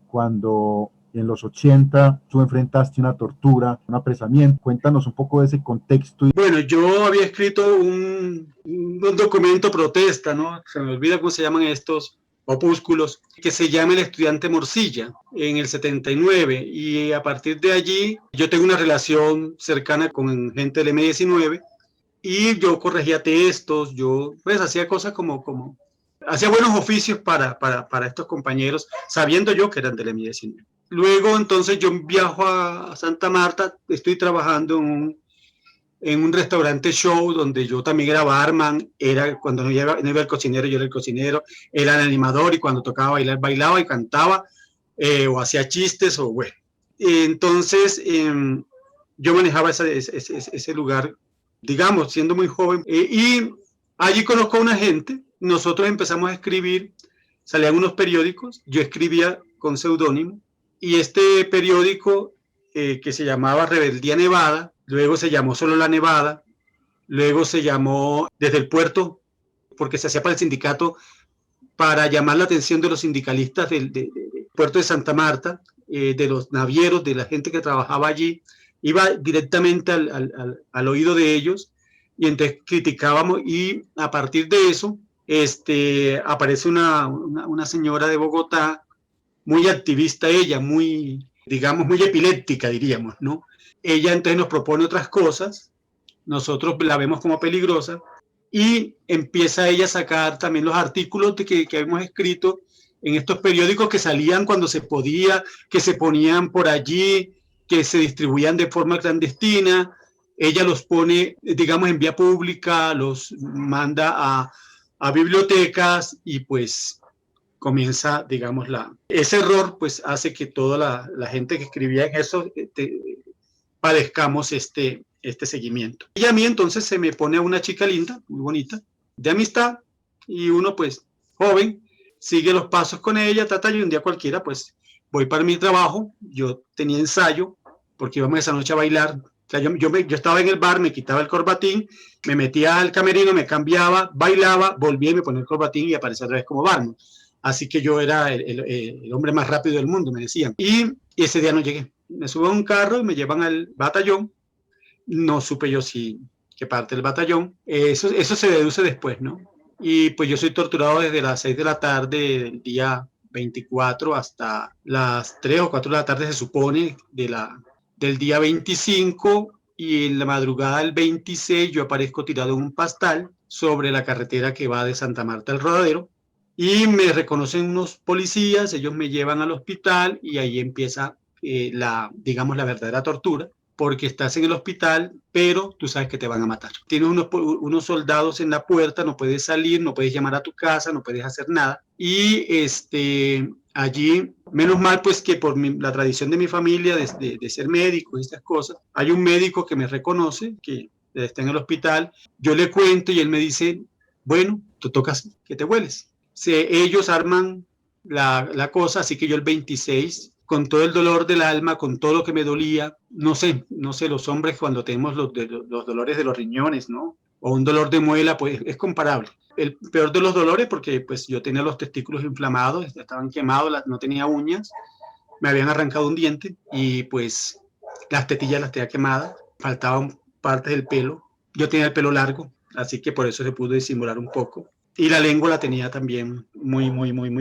cuando en los 80 tú enfrentaste una tortura, un apresamiento. Cuéntanos un poco de ese contexto. Bueno, yo había escrito un documento protesta, ¿no? Se me olvida cómo se llaman estos opúsculos, que se llama El Estudiante Morcilla, en el 79, y a partir de allí yo tengo una relación cercana con gente del M19, y yo corregía textos, yo pues hacía cosas como hacía buenos oficios para estos compañeros, sabiendo yo que eran del M19. Luego entonces yo viajo a Santa Marta, estoy trabajando en un restaurante show donde yo también era barman, cuando no iba el cocinero, yo era el cocinero, era el animador, y cuando tocaba bailar, bailaba y cantaba, o hacía chistes, o bueno. Entonces yo manejaba ese lugar, digamos, siendo muy joven, y allí conozco a una gente, nosotros empezamos a escribir, salían unos periódicos, yo escribía con seudónimo, y este periódico que se llamaba Rebeldía Nevada, luego se llamó solo La Nevada, luego se llamó Desde el Puerto, porque se hacía para el sindicato, para llamar la atención de los sindicalistas del puerto de Santa Marta, de los navieros, de la gente que trabajaba allí, iba directamente al oído de ellos, y entonces criticábamos, y a partir de eso aparece una señora de Bogotá, muy activista ella, muy, digamos, muy epiléptica, diríamos, ¿no? Ella entonces nos propone otras cosas, nosotros la vemos como peligrosa, y empieza ella a sacar también los artículos que habíamos escrito en estos periódicos que salían cuando se podía, que se ponían por allí, que se distribuían de forma clandestina. Ella los pone, digamos, en vía pública, los manda a bibliotecas y pues comienza, digamos, ese error pues hace que toda la gente que escribía en eso padezcamos este seguimiento. Y a mí entonces se me pone a una chica linda, muy bonita, de amistad, y uno pues joven, sigue los pasos con ella, y un día cualquiera pues voy para mi trabajo, yo tenía ensayo, porque íbamos esa noche a bailar, o sea, yo estaba en el bar, me quitaba el corbatín, me metía al camerino, me cambiaba, bailaba, volvía y me ponía el corbatín y aparecía otra vez como barman. Así que yo era el hombre más rápido del mundo, me decían. Y ese día no llegué. Me subo a un carro y me llevan al batallón. No supe yo si qué parte del batallón. Eso se deduce después, ¿no? Y pues yo soy torturado desde las 6 de la tarde del día 24 hasta las 3 o 4 de la tarde, se supone, del día 25. Y en la madrugada del 26 yo aparezco tirado en un pastal sobre la carretera que va de Santa Marta al Rodadero. Y me reconocen unos policías, ellos me llevan al hospital y ahí empieza digamos, la verdadera tortura, porque estás en el hospital, pero tú sabes que te van a matar. Tienes unos soldados en la puerta, no puedes salir, no puedes llamar a tu casa, no puedes hacer nada. Y allí, menos mal pues que por la tradición de mi familia de ser médico y estas cosas, hay un médico que me reconoce, que está en el hospital, yo le cuento y él me dice, bueno, tú tocas que te hueles. Ellos arman la cosa, así que yo el 26, con todo el dolor del alma, con todo lo que me dolía, no sé, los hombres cuando tenemos los dolores de los riñones, ¿no? O un dolor de muela, pues es comparable. El peor de los dolores, porque pues yo tenía los testículos inflamados, estaban quemados, no tenía uñas, me habían arrancado un diente y pues las tetillas las tenía quemadas, faltaban partes del pelo, yo tenía el pelo largo, así que por eso se pudo disimular un poco. Y la lengua la tenía también muy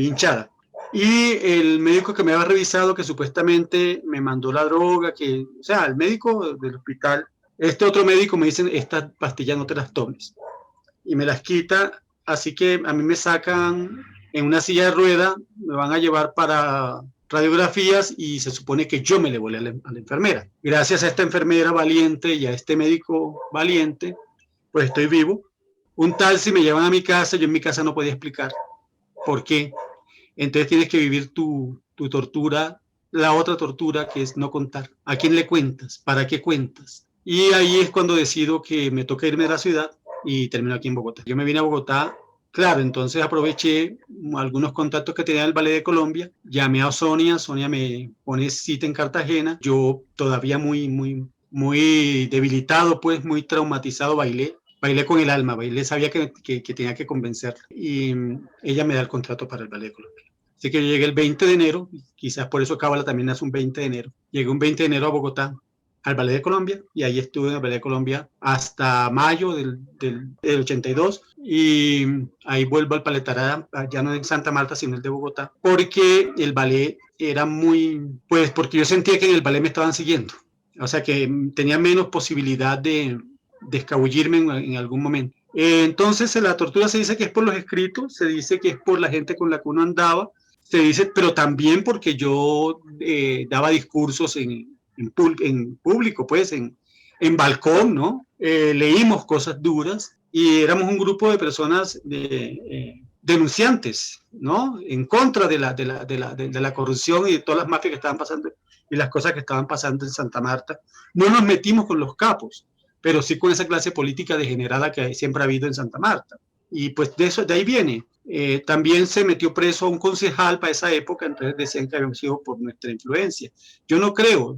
hinchada. Y el médico que me había revisado, que supuestamente me mandó la droga, o sea, el médico del hospital, este otro médico me dice, estas pastillas no te las tomes. Y me las quita, así que a mí me sacan en una silla de rueda, me van a llevar para radiografías y se supone que yo me le volé a la enfermera. Gracias a esta enfermera valiente y a este médico valiente, pues estoy vivo. Un tal si me llevan a mi casa, yo en mi casa no podía explicar por qué. Entonces tienes que vivir tu tortura, la otra tortura que es no contar. ¿A quién le cuentas? ¿Para qué cuentas? Y ahí es cuando decido que me toca irme de la ciudad y termino aquí en Bogotá. Yo me vine a Bogotá, claro, entonces aproveché algunos contactos que tenía en el Ballet de Colombia, llamé a Sonia me pone cita en Cartagena, yo todavía muy debilitado, pues muy traumatizado, bailé con el alma, sabía que tenía que convencer y ella me da el contrato para el Ballet de Colombia. Así que yo llegué el 20 de enero, quizás por eso Cábala también hace un 20 de enero. Llegué un 20 de enero a Bogotá, al Ballet de Colombia, y ahí estuve en el Ballet de Colombia hasta mayo del 82, y ahí vuelvo al Paletará, ya no en Santa Marta, sino el de Bogotá, porque el ballet era pues porque yo sentía que en el ballet me estaban siguiendo, o sea que tenía menos posibilidad de escabullirme en algún momento. Entonces la tortura se dice que es por los escritos, se dice que es por la gente con la que uno andaba, se dice, pero también porque yo daba discursos en público, pues en balcón, ¿no? Leímos cosas duras y éramos un grupo de personas denunciantes, ¿no? En contra de la corrupción y de todas las mafias que estaban pasando y las cosas que estaban pasando en Santa Marta. No nos metimos con los capos, pero sí con esa clase política degenerada que siempre ha habido en Santa Marta. Y pues de ahí viene. También se metió preso a un concejal para esa época, entonces decían que habíamos sido por nuestra influencia. Yo no creo,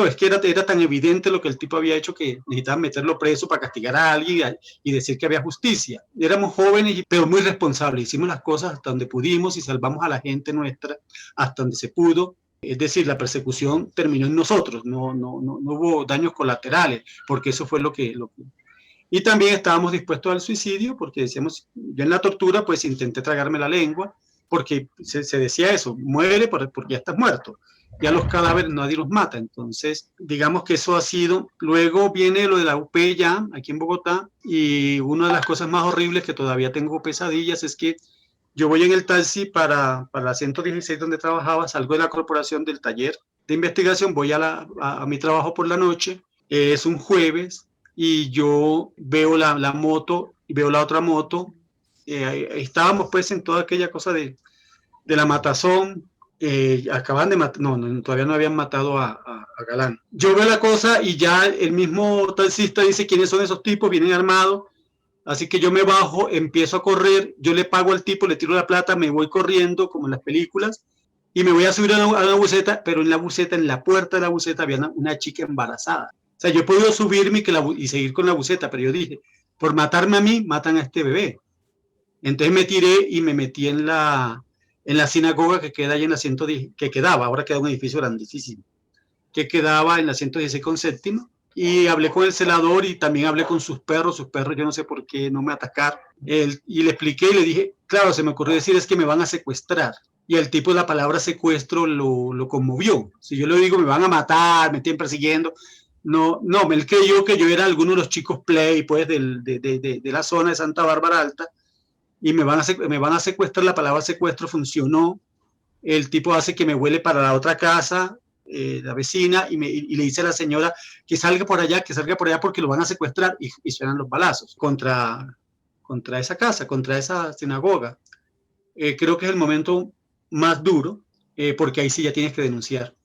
es que era tan evidente lo que el tipo había hecho que necesitaban meterlo preso para castigar a alguien y decir que había justicia. Éramos jóvenes, pero muy responsables, hicimos las cosas hasta donde pudimos y salvamos a la gente nuestra hasta donde se pudo. Es decir, la persecución terminó en nosotros, no hubo daños colaterales, porque eso fue lo que... Y también estábamos dispuestos al suicidio, porque decíamos, yo en la tortura pues intenté tragarme la lengua, porque se decía eso, muere porque ya estás muerto, ya los cadáveres nadie los mata, entonces digamos que eso ha sido. Luego viene lo de la UP ya, aquí en Bogotá, y una de las cosas más horribles que todavía tengo pesadillas es que yo voy en el taxi para la 116 donde trabajaba, salgo de la corporación del taller de investigación, voy a mi trabajo por la noche, es un jueves, y yo veo la moto y veo la otra moto estábamos pues en toda aquella cosa de la matazón. Acaban de matar, no, todavía no habían matado a Galán. Yo veo la cosa y ya el mismo taxista dice quiénes son esos tipos, vienen armados. Así que yo me bajo, empiezo a correr, yo le pago al tipo, le tiro la plata, me voy corriendo como en las películas y me voy a subir a la buseta, pero en la buseta, en la puerta de la buseta había una chica embarazada. O sea, yo he podido subirme y seguir con la buseta, pero yo dije, por matarme a mí, matan a este bebé. Entonces me tiré y me metí en la sinagoga que queda ahí en la 110, que quedaba, ahora queda un edificio grandísimo, que quedaba en la 116 con séptima. Y hablé con el celador y también hablé con sus perros yo no sé por qué no me atacaron. Y le expliqué y le dije, claro, se me ocurrió decir es que me van a secuestrar. Y el tipo, la palabra secuestro lo conmovió. Si yo le digo me van a matar, me estén persiguiendo, no, él creyó que yo era alguno de los chicos play pues de la zona de Santa Bárbara Alta y me van a secuestrar. La palabra secuestro funcionó. El tipo hace que me vuele para la otra casa, la vecina, y le dice a la señora que salga por allá porque lo van a secuestrar, y suenan los balazos contra esa casa, contra esa sinagoga. Creo que es el momento más duro, porque ahí sí ya tienes que denunciar.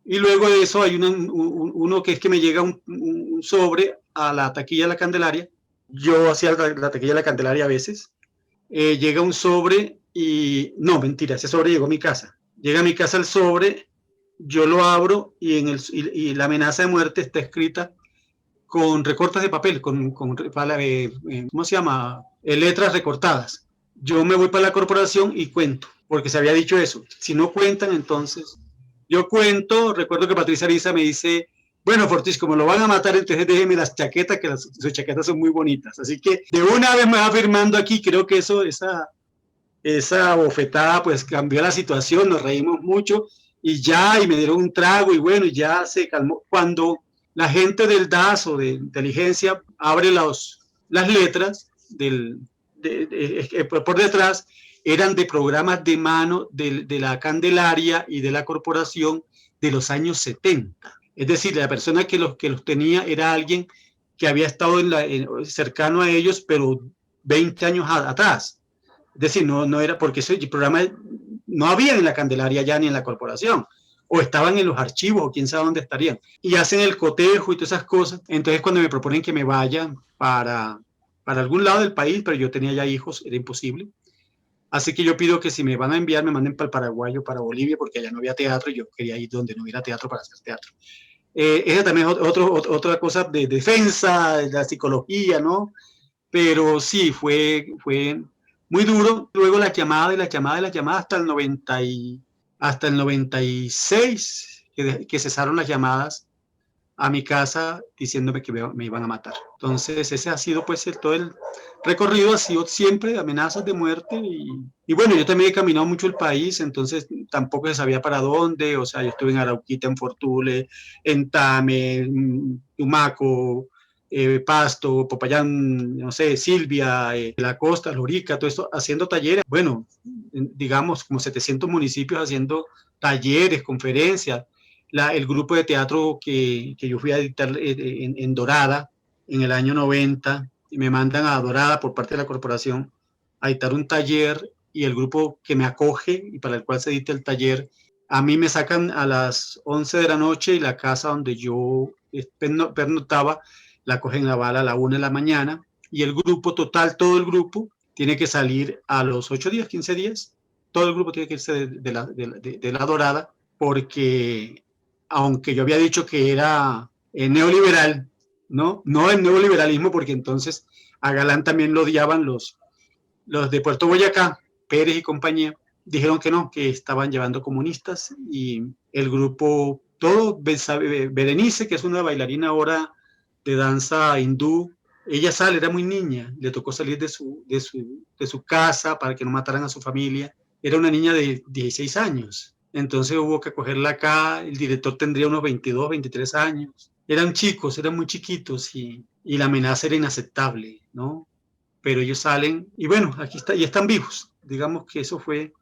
Y luego de eso hay uno que es que me llega un sobre a la taquilla de la Candelaria. Yo hacía la taquilla de la Candelaria a veces. Llega un sobre y no, mentira, ese sobre llegó a mi casa. Llega a mi casa el sobre, yo lo abro y la amenaza de muerte está escrita con recortes de papel, ¿cómo se llama? Letras recortadas. Yo me voy para la corporación y cuento, porque se había dicho eso. Si no cuentan, entonces yo cuento. Recuerdo que Patricia Ariza me dice, bueno, Fortis, como lo van a matar, entonces déjeme las chaquetas, que sus chaquetas son muy bonitas. Así que de una vez me va firmando aquí. Creo que esa bofetada pues cambió la situación, nos reímos mucho y me dieron un trago y bueno, ya se calmó. Cuando la gente del DAS o de inteligencia abre las letras por detrás, eran de programas de mano de la Candelaria y de la corporación de los años 70. Es decir, la persona que los tenía era alguien que había estado cercano a ellos, pero 20 años atrás. Es decir, no era porque ese programa no había en la Candelaria ya ni en la corporación, o estaban en los archivos, o quién sabe dónde estarían. Y hacen el cotejo y todas esas cosas. Entonces, cuando me proponen que me vaya para algún lado del país, pero yo tenía ya hijos, era imposible. Así que yo pido que si me van a enviar, me manden para el Paraguay o para Bolivia, porque allá no había teatro y yo quería ir donde no hubiera teatro para hacer teatro. Esa también es otra cosa de defensa, de la psicología, ¿no? Pero sí, fue muy duro. Luego la llamada hasta el 96, que cesaron las llamadas a mi casa diciéndome que me iban a matar. Entonces ese ha sido pues todo el recorrido, ha sido siempre amenazas de muerte y bueno, yo también he caminado mucho el país, entonces tampoco se sabía para dónde. O sea, yo estuve en Arauquita, en Fortule, en Tame, Tumaco, Pasto, Popayán, no sé, Silvia, La Costa, Lorica, todo esto, haciendo talleres. Bueno, digamos como 700 municipios haciendo talleres, conferencias. El grupo de teatro que yo fui a dictar en Dorada en el año 90, y me mandan a Dorada por parte de la corporación a dictar un taller, y el grupo que me acoge y para el cual se dicta el taller, a mí me sacan a las 11 de la noche y la casa donde yo pernoctaba la cogen a bala a la 1 de la mañana, y el grupo total, todo el grupo, tiene que salir a los 8 días, 15 días, todo el grupo tiene que irse de la Dorada, porque aunque yo había dicho que era neoliberal, no el neoliberalismo, porque entonces a Galán también lo odiaban los de Puerto Boyacá, Pérez y compañía, dijeron que no, que estaban llevando comunistas, y el grupo, todo, Berenice, que es una bailarina ahora de danza hindú, ella era muy niña, le tocó salir de su casa para que no mataran a su familia, era una niña de 16 años, entonces hubo que acogerla acá. El director tendría unos 22, 23 años, eran chicos, eran muy chiquitos, y la amenaza era inaceptable, ¿no? Pero ellos salen, y bueno, aquí está, y están vivos, digamos que eso fue.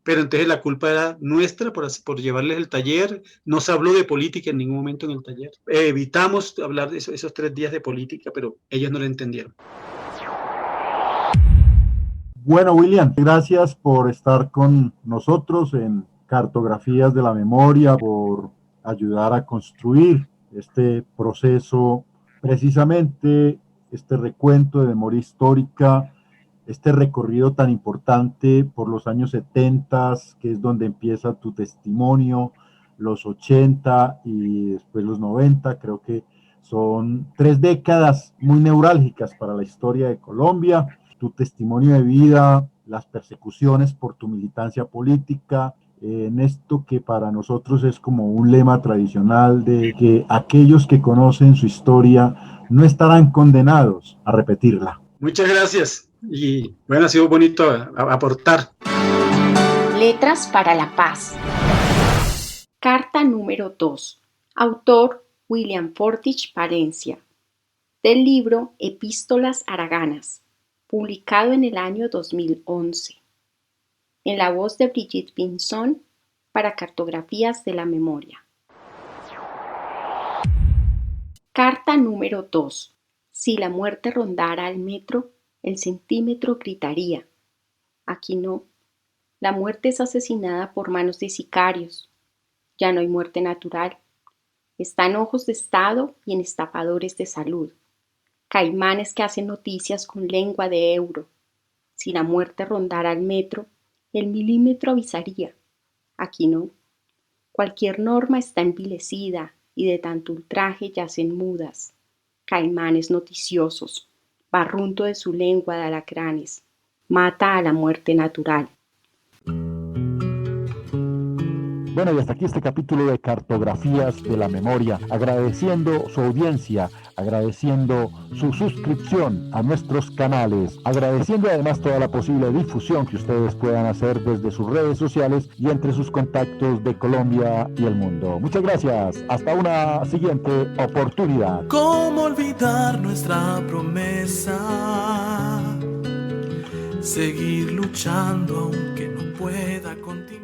Pero entonces la culpa era nuestra por llevarles el taller. No se habló de política en ningún momento en el taller. Evitamos hablar de esos 3 días de política, pero ellos no lo entendieron. Bueno, William, gracias por estar con nosotros en Cartografías de la Memoria, por ayudar a construir este proceso, precisamente este recuento de memoria histórica, este recorrido tan importante por los años 70, que es donde empieza tu testimonio, los 80 y después los 90, creo que son 3 décadas muy neurálgicas para la historia de Colombia, tu testimonio de vida, las persecuciones por tu militancia política, en esto que para nosotros es como un lema tradicional de que aquellos que conocen su historia no estarán condenados a repetirla. Muchas gracias y bueno, ha sido bonito aportar. Letras para la Paz. Carta número 2. Autor William Fortich Palencia. Del libro Epístolas Haraganas, publicado en el año 2011. En la voz de Brigitte Pinzón para Cartografías de la Memoria. Carta número 2. Si la muerte rondara al metro, el centímetro gritaría. Aquí no. La muerte es asesinada por manos de sicarios. Ya no hay muerte natural. Está en ojos de Estado y en estafadores de salud. Caimanes que hacen noticias con lengua de euro. Si la muerte rondara al metro, el milímetro avisaría. Aquí no. Cualquier norma está envilecida y de tanto ultraje yacen mudas. Caimanes noticiosos, barrunto de su lengua de alacranes. Mata a la muerte natural. Bueno, y hasta aquí este capítulo de Cartografías de la Memoria, agradeciendo su audiencia, agradeciendo su suscripción a nuestros canales, agradeciendo además toda la posible difusión que ustedes puedan hacer desde sus redes sociales y entre sus contactos de Colombia y el mundo. Muchas gracias, hasta una siguiente oportunidad. ¿Cómo olvidar nuestra promesa? Seguir luchando aunque no pueda continuar.